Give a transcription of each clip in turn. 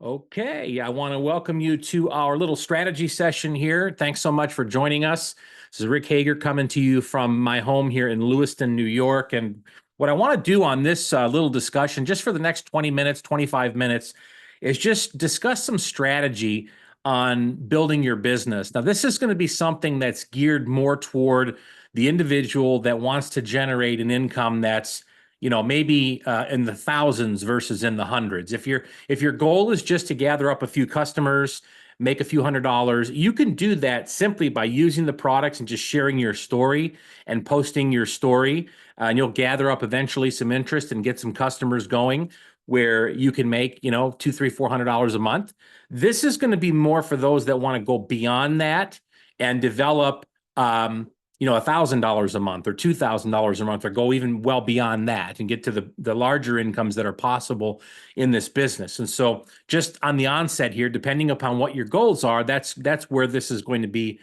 Okay, I want to welcome you to our little strategy session here. Thanks so much for joining us. This is Rick Hager coming to you from my home here in Lewiston, New York. And what I want to do on this little discussion, just for the next 20 minutes, 25 minutes, is just discuss some strategy on building your business. Now, this is going to be something that's geared more toward the individual that wants to generate an income that's maybe in the thousands versus in the hundreds. If your goal is just to gather up a few customers, make a few $100s, you can do that simply by using the products and just sharing your story and posting your story. And you'll gather up eventually some interest and get some customers going where you can make, two, three, $400 a month. This is going to be more for those that want to go beyond that and develop, $1,000 a month or $2,000 a month, or go even well beyond that and get to the larger incomes that are possible in this business. And so, just on the onset here, depending upon what your goals are, that's where this is going to be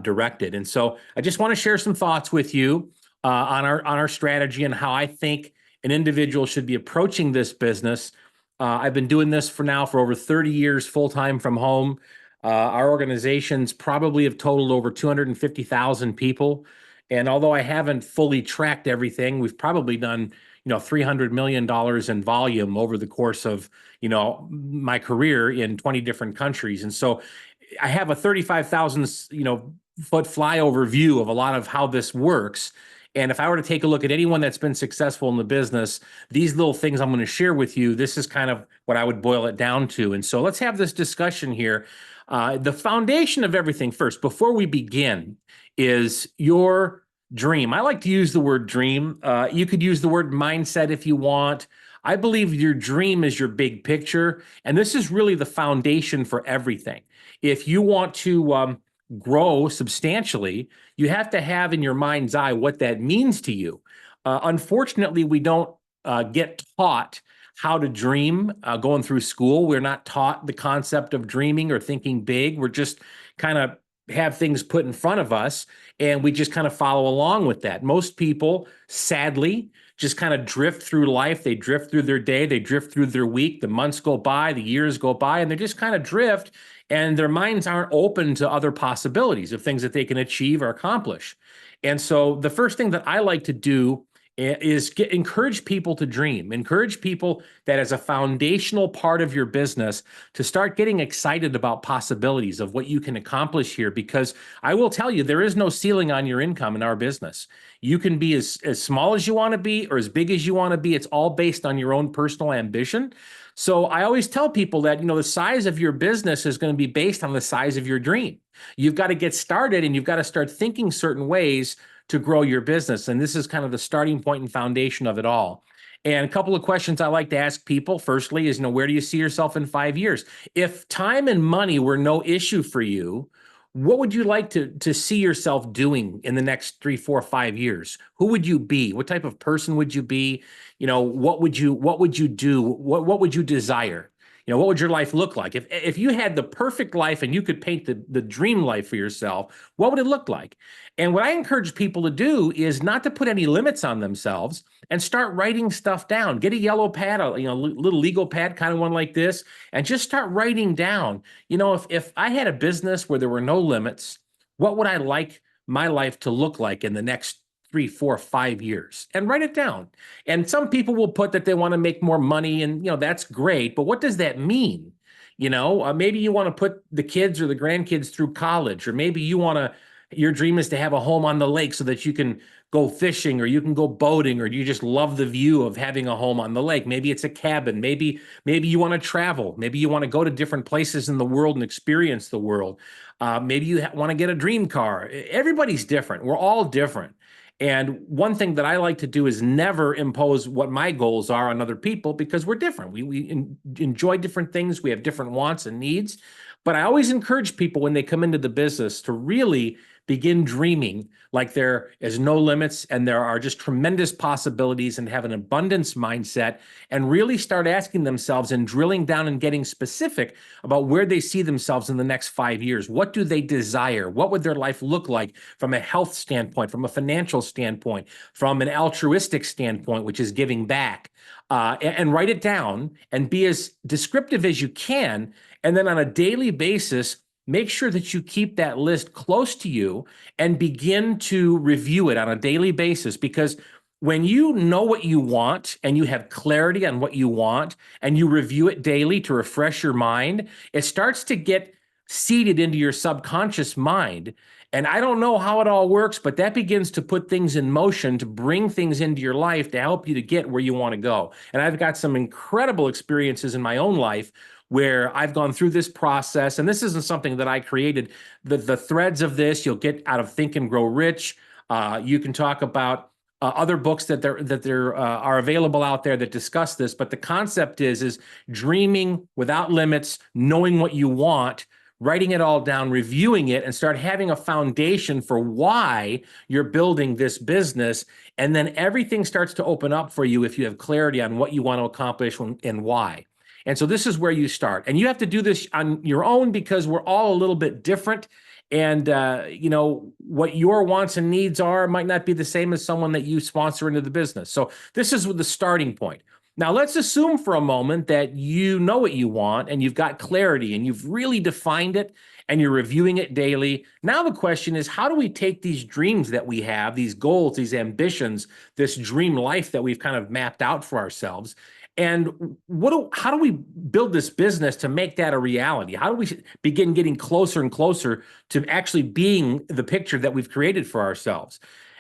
directed. And so, I just want to share some thoughts with you on our strategy and how I think an individual should be approaching this business. I've been doing this for over 30 years, full time from home. Our organizations probably have totaled over 250,000 people. And although I haven't fully tracked everything, we've probably done, $300 million in volume over the course of, my career in 20 different countries. And so I have a 35,000, foot flyover view of a lot of how this works. And if I were to take a look at anyone that's been successful in the business, these little things I'm going to share with you, this is kind of what I would boil it down to. And so let's have this discussion here. The foundation of everything first, before we begin, is your dream. I like to use the word dream. You could use the word mindset if you want. I believe your dream is your big picture, and this is really the foundation for everything. If you want to grow substantially, you have to have in your mind's eye what that means to you. Unfortunately, we don't get taught how to dream going through school. We're not taught the concept of dreaming or thinking big. We're just kind of have things put in front of us and we just kind of follow along with that. Most people, sadly, just kind of drift through life. They drift through their day, they drift through their week, the months go by, the years go by, and they just kind of drift, and their minds aren't open to other possibilities of things that they can achieve or accomplish. And so the first thing that I like to do is encourage people to dream, encourage people that as a foundational part of your business to start getting excited about possibilities of what you can accomplish here. Because I will tell you, there is no ceiling on your income in our business. You can be as small as you want to be or as big as you want to be. It's all based on your own personal ambition. So I always tell people that, the size of your business is going to be based on the size of your dream. You've got to get started and you've got to start thinking certain ways to grow your business. And this is kind of the starting point and foundation of it all. And a couple of questions I like to ask people. Firstly is, where do you see yourself in 5 years? If time and money were no issue for you, what would you like to see yourself doing in the next 3, 4, 5 years? Who would you be? What type of person would you be? What would you do? What would you desire? What would your life look like? If you had the perfect life and you could paint the dream life for yourself, what would it look like? And what I encourage people to do is not to put any limits on themselves and start writing stuff down. Get a yellow pad, a little legal pad, kind of one like this, and just start writing down. If I had a business where there were no limits, what would I like my life to look like in the next 3, 4, 5 years? And write it down. And some people will put that they want to make more money, and that's great, but what does that mean? Maybe you want to put the kids or the grandkids through college, or maybe your dream is to have a home on the lake so that you can go fishing or you can go boating, or you just love the view of having a home on the lake. Maybe it's a cabin. Maybe you want to travel. Maybe you want to go to different places in the world and experience the world. Maybe you want to get a dream car. Everybody's different. We're all different. And one thing that I like to do is never impose what my goals are on other people, because we're different. We enjoy different things. We have different wants and needs. But I always encourage people when they come into the business to really begin dreaming like there is no limits and there are just tremendous possibilities, and have an abundance mindset, and really start asking themselves and drilling down and getting specific about where they see themselves in the next 5 years. What do they desire? What would their life look like from a health standpoint, from a financial standpoint, from an altruistic standpoint, which is giving back? and write it down and be as descriptive as you can. And then on a daily basis, make sure that you keep that list close to you and begin to review it on a daily basis. Because when you know what you want and you have clarity on what you want and you review it daily to refresh your mind, it starts to get seeded into your subconscious mind. And I don't know how it all works, but that begins to put things in motion to bring things into your life to help you to get where you want to go. And I've got some incredible experiences in my own life where I've gone through this process, and this isn't something that I created. The threads of this you'll get out of Think and Grow Rich. You can talk about other books that are available out there that discuss this, but the concept is dreaming without limits, knowing what you want, writing it all down, reviewing it, and start having a foundation for why you're building this business. And then everything starts to open up for you if you have clarity on what you want to accomplish and why. And so this is where you start. And you have to do this on your own because we're all a little bit different. And, what your wants and needs are might not be the same as someone that you sponsor into the business. So this is the starting point. Now, let's assume for a moment that you know what you want and you've got clarity and you've really defined it and you're reviewing it daily. Now, the question is, how do we take these dreams that we have, these goals, these ambitions, this dream life that we've kind of mapped out for ourselves? And how do we build this business to make that a reality? How do we begin getting closer and closer to actually being the picture that we've created for ourselves?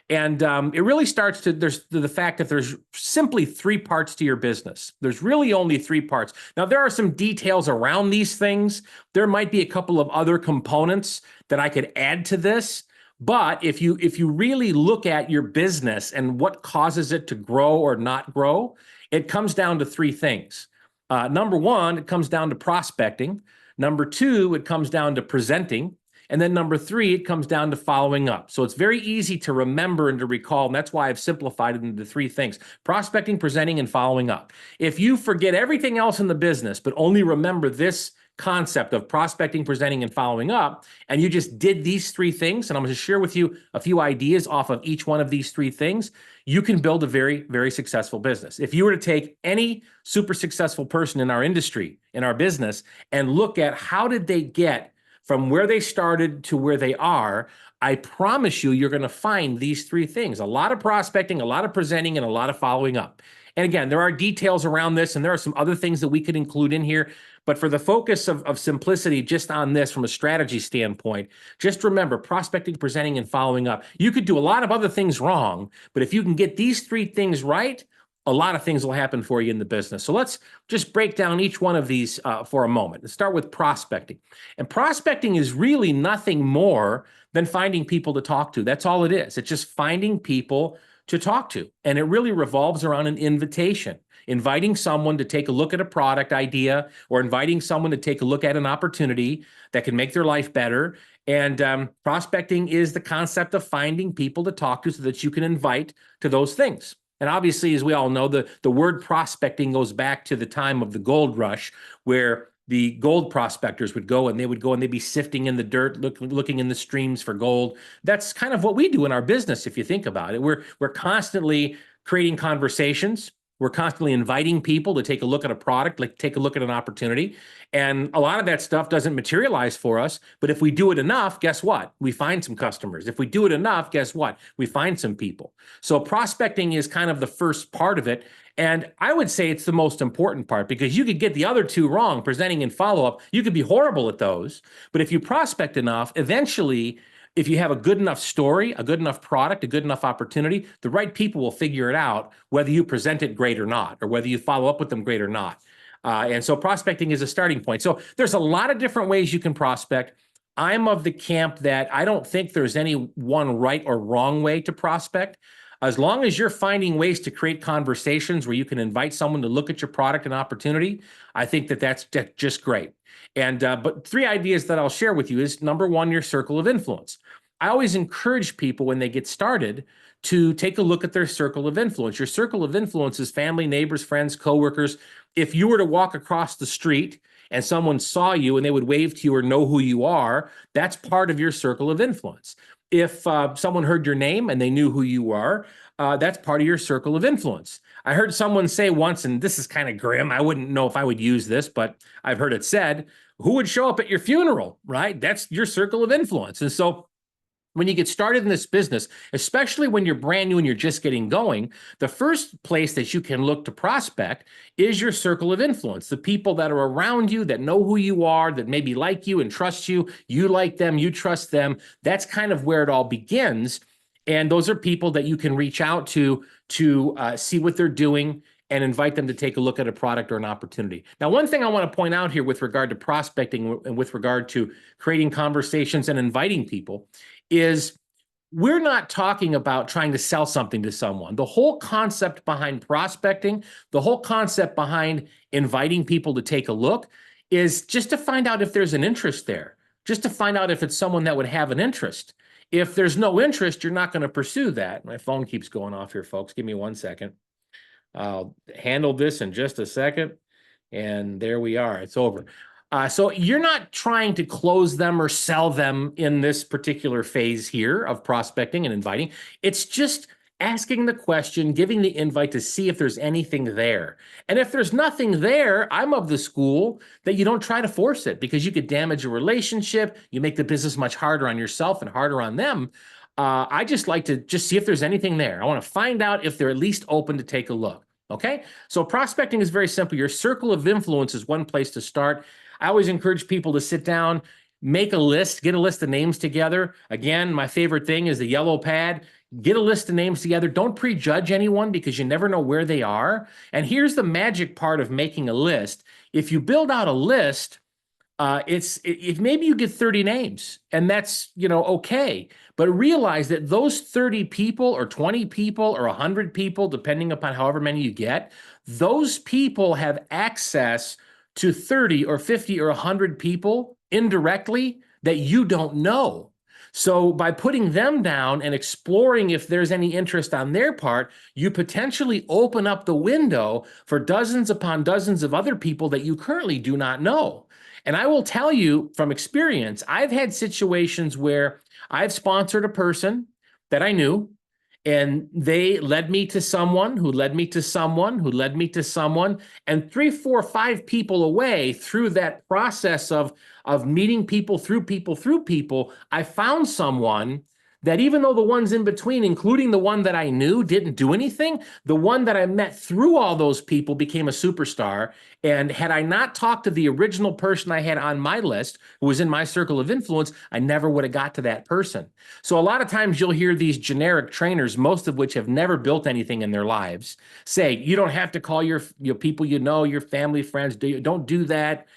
And it really starts there's the fact that there's simply three parts to your business. There's really only three parts. Now, there are some details around these things. There might be a couple of other components that I could add to this. But if you really look at your business and what causes it to grow or not grow, it comes down to three things. Number one, it comes down to prospecting. Number two, it comes down to presenting. And then number three, it comes down to following up. So it's very easy to remember and to recall. And that's why I've simplified it into three things: prospecting, presenting, and following up. If you forget everything else in the business, but only remember this concept of prospecting, presenting, and following up, and you just did these three things, and I'm going to share with you a few ideas off of each one of these three things, you can build a very, very successful business. If you were to take any super successful person in our industry, in our business, and look at how did they get from where they started to where they are, I promise you're going to find these three things: a lot of prospecting, a lot of presenting, and a lot of following up. And again, there are details around this, and there are some other things that we could include in here. But for the focus of simplicity, just on this from a strategy standpoint, just remember prospecting, presenting, and following up. You could do a lot of other things wrong, but if you can get these three things right, a lot of things will happen for you in the business. So let's just break down each one of these for a moment. Let's start with prospecting. And prospecting is really nothing more than finding people to talk to. That's all it is. It's just finding people to talk to. And it really revolves around an invitation, inviting someone to take a look at a product idea or inviting someone to take a look at an opportunity that can make their life better. And prospecting is the concept of finding people to talk to so that you can invite to those things. And obviously, as we all know, the word prospecting goes back to the time of the gold rush, where the gold prospectors would go and they'd be sifting in the dirt, looking in the streams for gold. That's kind of what we do in our business, if you think about it. We're constantly creating conversations. We're constantly inviting people to take a look at a product, like take a look at an opportunity. And a lot of that stuff doesn't materialize for us. But if we do it enough, guess what? We find some customers. If we do it enough, guess what? We find some people. So prospecting is kind of the first part of it. And I would say it's the most important part, because you could get the other two wrong, presenting and follow-up. You could be horrible at those. But if you prospect enough, eventually, if you have a good enough story, a good enough product, a good enough opportunity, the right people will figure it out, whether you present it great or not, or whether you follow up with them great or not. And so prospecting is a starting point. So there's a lot of different ways you can prospect. I'm of the camp that I don't think there's any one right or wrong way to prospect. As long as you're finding ways to create conversations where you can invite someone to look at your product and opportunity, I think that's just great. And but three ideas that I'll share with you is, number one, your circle of influence. I always encourage people when they get started to take a look at their circle of influence. Your circle of influence is family, neighbors, friends, coworkers. If you were to walk across the street and someone saw you and they would wave to you or know who you are, that's part of your circle of influence. If someone heard your name and they knew who you are, that's part of your circle of influence. I heard someone say once, and this is kind of grim. I wouldn't know if I would use this, but I've heard it said, who would show up at your funeral, right? That's your circle of influence. And so when you get started in this business, especially when you're brand new and you're just getting going, the first place that you can look to prospect is your circle of influence, the people that are around you, that know who you are, that maybe like you and trust you. You like them, you trust them. That's kind of where it all begins. And those are people that you can reach out to see what they're doing and invite them to take a look at a product or an opportunity. Now, one thing I want to point out here with regard to prospecting and with regard to creating conversations and inviting people is we're not talking about trying to sell something to someone. The whole concept behind prospecting, the whole concept behind inviting people to take a look is just to find out if there's an interest there, just to find out if it's someone that would have an interest. If there's no interest, you're not going to pursue that. My phone keeps going off here, folks. Give me 1 second. I'll handle this in just a second. And there we are. It's over. So you're not trying to close them or sell them in this particular phase here of prospecting and inviting. It's just asking the question, giving the invite to see if there's anything there. And if there's nothing there, I'm of the school that you don't try to force it because you could damage a relationship. You make the business much harder on yourself and harder on them. I just like to just see if there's anything there. I want to find out if they're at least open to take a look. Okay, so prospecting is very simple. Your circle of influence is one place to start. I always encourage people to sit down, make a list, get a list of names together. Again, my favorite thing is the yellow pad. Get a list of names together. Don't prejudge anyone because you never know where they are. And here's the magic part of making a list. If you build out a list, if maybe you get 30 names and that's, okay. But realize that those 30 people or 20 people or 100 people, depending upon however many you get, those people have access to 30 or 50 or 100 people indirectly that you don't know. So by putting them down and exploring if there's any interest on their part, you potentially open up the window for dozens upon dozens of other people that you currently do not know. And I will tell you from experience, I've had situations where I've sponsored a person that I knew, and they led me to someone who led me to someone who led me to someone, and 3, 4, 5 people away through that process of meeting people through people, I found someone that even though the ones in between, including the one that I knew, didn't do anything, the one that I met through all those people became a superstar. And had I not talked to the original person I had on my list, who was in my circle of influence, I never would have got to that person. So a lot of times you'll hear these generic trainers, most of which have never built anything in their lives, say, you don't have to call your people your family, friends, don't do that.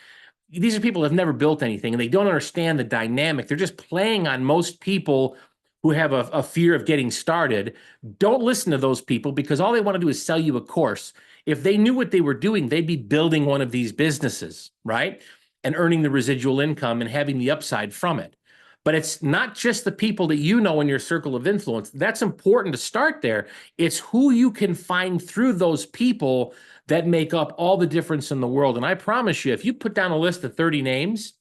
These are people who have never built anything, and they don't understand the dynamic. They're just playing on most people who have a fear of getting started. Don't listen to those people because all they want to do is sell you a course. If they knew what they were doing, they'd be building one of these businesses, right? And earning the residual income and having the upside from it. But it's not just the people that you know in your circle of influence. That's important to start there. It's who you can find through those people that make up all the difference in the world. And I promise you, if you put down a list of 30 names,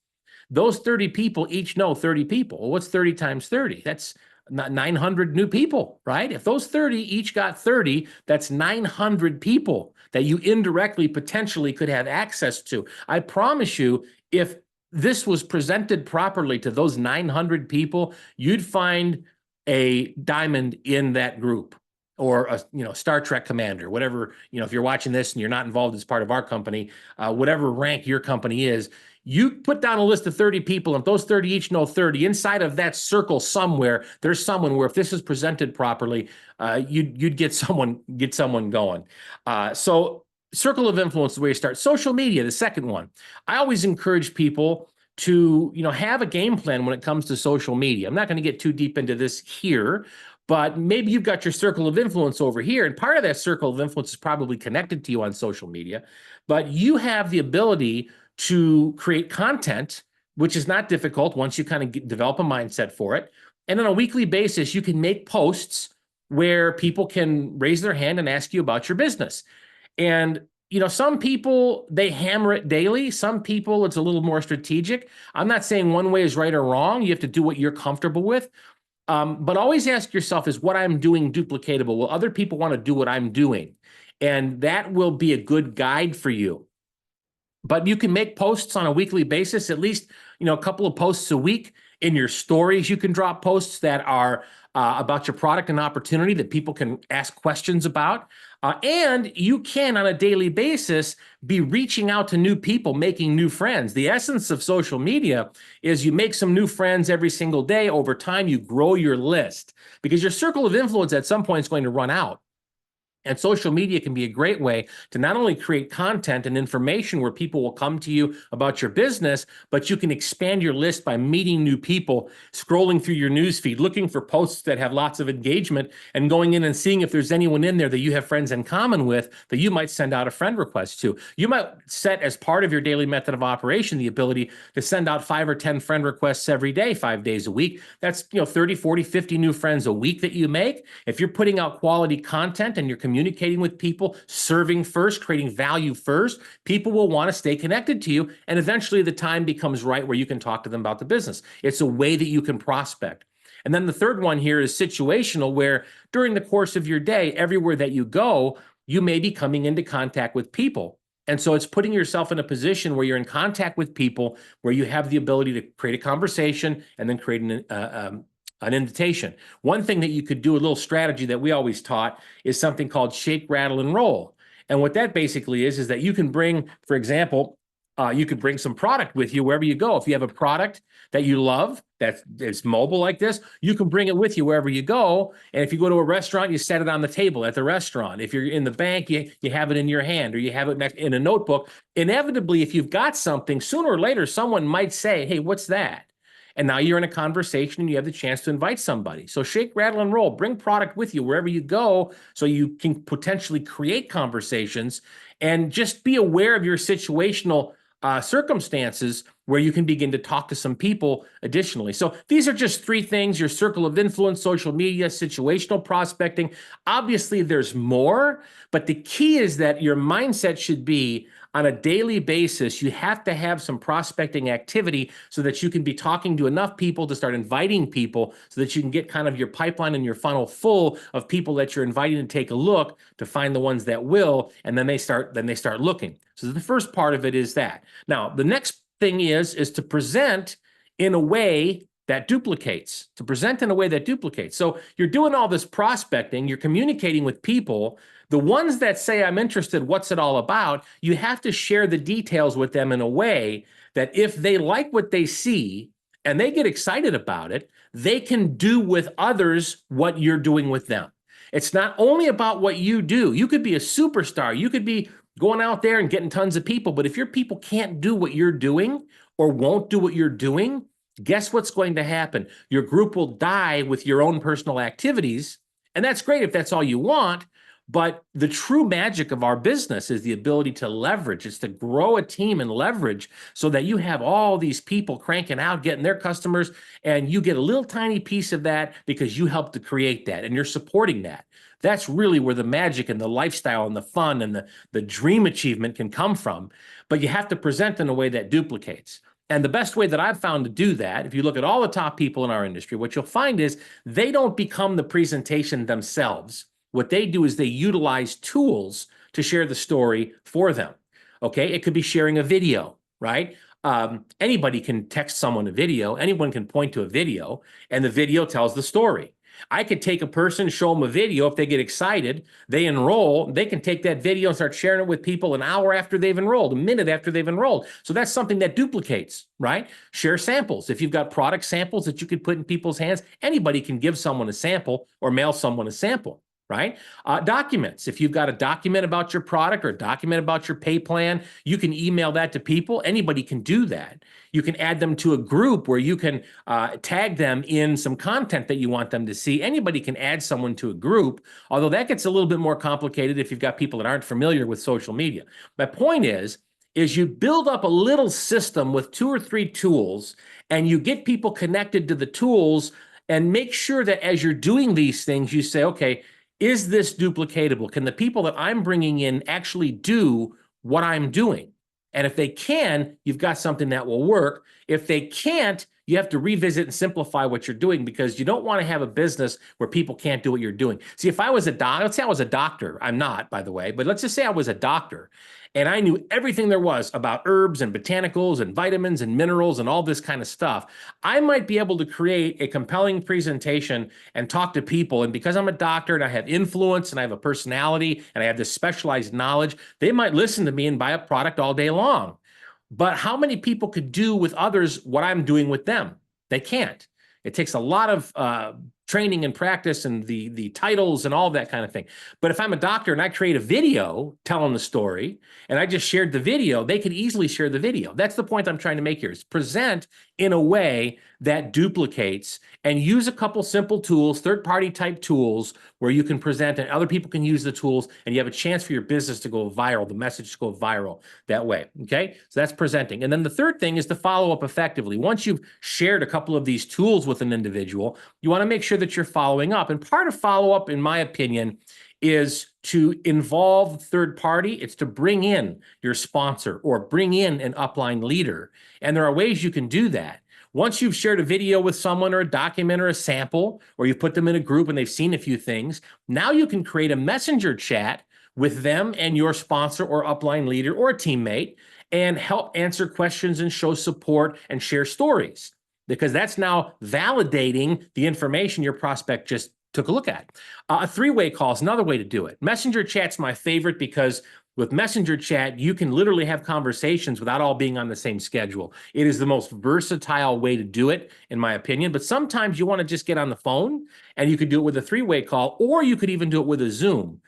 those 30 people each know 30 people. Well, what's 30 times 30? That's 900 new people, right? If those 30 each got 30, that's 900 people that you indirectly potentially could have access to. I promise you, if this was presented properly to those 900 people, you'd find a diamond in that group, or a Star Trek commander, whatever, if you're watching this and you're not involved as part of our company, whatever rank your company is, you put down a list of 30 people, and if those 30 each know 30, inside of that circle somewhere, there's someone where if this is presented properly, you'd get someone going. So circle of influence is where you start. Social media, the second one. I always encourage people to have a game plan when it comes to social media. I'm not going to get too deep into this here, but maybe you've got your circle of influence over here, and part of that circle of influence is probably connected to you on social media, but you have the ability to create content, which is not difficult once you kind of develop a mindset for it. And on a weekly basis, you can make posts where people can raise their hand and ask you about your business. And some people, they hammer it daily. Some people, it's a little more strategic. I'm not saying one way is right or wrong. You have to do what you're comfortable with. But always ask yourself, is what I'm doing duplicatable? Will other people want to do what I'm doing? And that will be a good guide for you. But you can make posts on a weekly basis, at least, a couple of posts a week. In your stories, you can drop posts that are about your product and opportunity that people can ask questions about. And you can, on a daily basis, be reaching out to new people, making new friends. The essence of social media is you make some new friends every single day. Over time, you grow your list because your circle of influence at some point is going to run out. And social media can be a great way to not only create content and information where people will come to you about your business, but you can expand your list by meeting new people, scrolling through your newsfeed, looking for posts that have lots of engagement, and going in and seeing if there's anyone in there that you have friends in common with that you might send out a friend request to. You might set as part of your daily method of operation the ability to send out 5 or 10 friend requests every day, 5 days a week. That's 30, 40, 50 new friends a week that you make. If you're putting out quality content and you're communicating with people, serving first, creating value first, people will want to stay connected to you. And eventually the time becomes right where you can talk to them about the business. It's a way that you can prospect. And then the third one here is situational, where during the course of your day, everywhere that you go, you may be coming into contact with people. And so it's putting yourself in a position where you're in contact with people, where you have the ability to create a conversation and then create an invitation. One thing that you could do, a little strategy that we always taught, is something called shake, rattle, and roll. And what that basically is that you can bring, for example, you could bring some product with you wherever you go. If you have a product that you love that's mobile like this, you can bring it with you wherever you go. And if you go to a restaurant, you set it on the table at the restaurant. If you're in the bank, you have it in your hand, or you have it in a notebook. Inevitably, if you've got something, sooner or later, someone might say, hey, what's that? And now you're in a conversation and you have the chance to invite somebody. So shake, rattle, and roll. Bring product with you wherever you go so you can potentially create conversations, and just be aware of your situational circumstances where you can begin to talk to some people additionally. So these are just 3 things: your circle of influence, social media, situational prospecting. Obviously, there's more, but the key is that your mindset should be, on a daily basis, you have to have some prospecting activity so that you can be talking to enough people to start inviting people, so that you can get kind of your pipeline and your funnel full of people that you're inviting to take a look, to find the ones that will, and then they start looking. So the first part of it is that. Now, the next thing is to present in a way that duplicates, So you're doing all this prospecting, you're communicating with people. The ones that say, I'm interested, what's it all about? You have to share the details with them in a way that if they like what they see and they get excited about it, they can do with others what you're doing with them. It's not only about what you do. You could be a superstar. You could be going out there and getting tons of people. But if your people can't do what you're doing or won't do what you're doing, guess what's going to happen? Your group will die with your own personal activities. And that's great if that's all you want. But the true magic of our business is the ability to leverage. It's to grow a team and leverage so that you have all these people cranking out, getting their customers, and you get a little tiny piece of that because you helped to create that and you're supporting that. That's really where the magic and the lifestyle and the fun and the dream achievement can come from. But you have to present in a way that duplicates. And the best way that I've found to do that, if you look at all the top people in our industry, what you'll find is they don't become the presentation themselves. What they do is they utilize tools to share the story for them. Okay, it could be sharing a video, right? Anybody can text someone a video. Anyone can point to a video, and the video tells the story. I could take a person, show them a video. If they get excited, they enroll, they can take that video and start sharing it with people an hour after they've enrolled, a minute after they've enrolled. So that's something that duplicates, right? Share samples. If you've got product samples that you could put in people's hands, anybody can give someone a sample or mail someone a sample. Right? Documents. If you've got a document about your product or a document about your pay plan, you can email that to people. Anybody can do that. You can add them to a group where you can tag them in some content that you want them to see. Anybody can add someone to a group, although that gets a little bit more complicated if you've got people that aren't familiar with social media. My point is you build up a little system with 2 or 3 tools, and you get people connected to the tools, and make sure that as you're doing these things, you say, okay, is this duplicatable? Can the people that I'm bringing in actually do what I'm doing? And if they can, you've got something that will work. If they can't, you have to revisit and simplify what you're doing, because you don't want to have a business where people can't do what you're doing. See, if I was a doctor, let's say I was a doctor, I'm not, by the way, but let's just say I was a doctor and I knew everything there was about herbs and botanicals and vitamins and minerals and all this kind of stuff, I might be able to create a compelling presentation and talk to people. And because I'm a doctor and I have influence and I have a personality and I have this specialized knowledge, they might listen to me and buy a product all day long. But how many people could do with others what I'm doing with them? They can't. It takes a lot of training and practice and the titles and all that kind of thing. But if I'm a doctor and I create a video telling the story and I just shared the video, they could easily share the video. That's the point I'm trying to make here, is present in a way that duplicates, and use a couple simple tools, third-party type tools, where you can present and other people can use the tools and you have a chance for your business to go viral, the message to go viral that way, okay? So that's presenting. And then the third thing is to follow up effectively. Once you've shared a couple of these tools with an individual, you want to make sure that you're following up. And part of follow-up, in my opinion, is to involve third party. It's to bring in your sponsor or bring in an upline leader. And there are ways you can do that. Once you've shared a video with someone or a document or a sample, or you've put them in a group and they've seen a few things, now you can create a messenger chat with them and your sponsor or upline leader or a teammate and help answer questions and show support and share stories, because that's now validating the information your prospect just took a look at. A three-way call is another way to do it. Messenger chat's my favorite, because with messenger chat, you can literally have conversations without all being on the same schedule. It is the most versatile way to do it, in my opinion. But sometimes you want to just get on the phone, and you could do it with a three-way call, or you could even do it with a Zoom,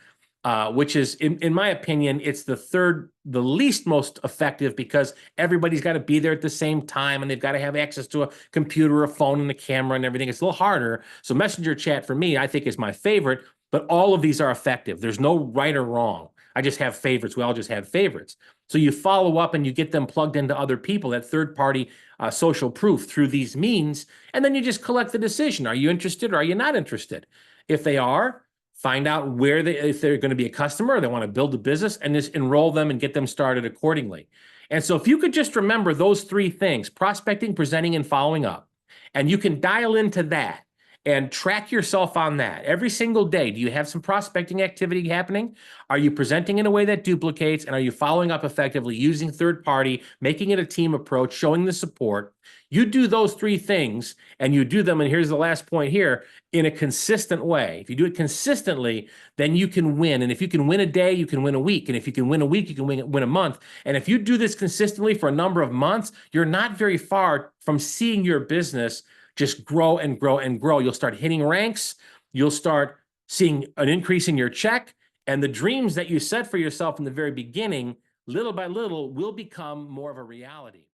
which is, in my opinion, it's the least most effective, because everybody's got to be there at the same time and they've got to have access to a computer, a phone, and a camera and everything. It's a little harder. So messenger chat for me, I think, is my favorite, but all of these are effective. There's no right or wrong. I just have favorites. We all just have favorites. So you follow up and you get them plugged into other people, that third-party social proof through these means, and then you just collect the decision. Are you interested or are you not interested? If they are, find out if they're going to be a customer or they want to build a business, and just enroll them and get them started accordingly. And so if you could just remember those three things: prospecting, presenting, and following up, and you can dial into that and track yourself on that every single day. Do you have some prospecting activity happening? Are you presenting in a way that duplicates? And are you following up effectively using third party, making it a team approach, showing the support? You do those three things, and you do them, and here's the last point here, in a consistent way. If you do it consistently, then you can win. And if you can win a day, you can win a week. And if you can win a week, you can win a month. And if you do this consistently for a number of months, you're not very far from seeing your business just grow and grow and grow. You'll start hitting ranks. You'll start seeing an increase in your check. And the dreams that you set for yourself in the very beginning, little by little, will become more of a reality.